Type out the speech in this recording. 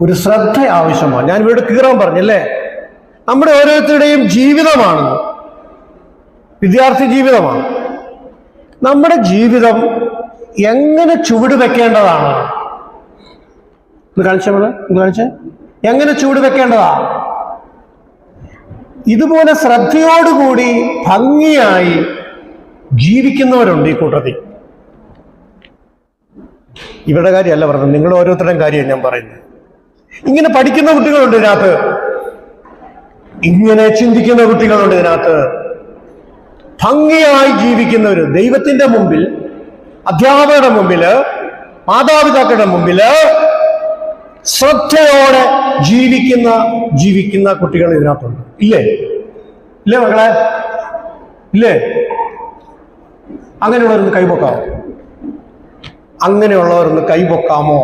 ഒരു ശ്രദ്ധ ആവശ്യമാണ്. ഞാൻ ഇവിടെ കീറാൻ പറഞ്ഞല്ലേ, നമ്മുടെ ഓരോരുത്തരുടെയും ജീവിതമാണ്, വിദ്യാർത്ഥി ജീവിതമാണ്. നമ്മുടെ ജീവിതം എങ്ങനെ ചുവട് വെക്കേണ്ടതാണ്? കാണിച്ചേ, എങ്ങനെ ചുവട് വെക്കേണ്ടതാ? ഇതുപോലെ ശ്രദ്ധയോടുകൂടി ഭംഗിയായി ജീവിക്കുന്നവരുണ്ട് ഈ കൂട്ടത്തിൽ. ഇവരുടെ കാര്യമല്ല പറഞ്ഞത്, നിങ്ങൾ ഓരോരുത്തരുടെയും കാര്യമാണ് ഞാൻ പറയുന്നത്. ഇങ്ങനെ പഠിക്കുന്ന കുട്ടികളുണ്ട് ഇതിനകത്ത്, ഇങ്ങനെ ചിന്തിക്കുന്ന കുട്ടികളുണ്ട് ഇതിനകത്ത്, ഭംഗിയായി ജീവിക്കുന്നവര്, ദൈവത്തിന്റെ മുമ്പിൽ, അധ്യാപകരുടെ മുമ്പില്, മാതാപിതാക്കളുടെ മുമ്പില് ശ്രദ്ധയോടെ ജീവിക്കുന്ന കുട്ടികൾ ഇതിനകത്തുണ്ട്. ഇല്ലേ മക്കളെ? ഇല്ലേ? അങ്ങനെയുള്ളവരൊന്ന് കൈപൊക്കാമോ?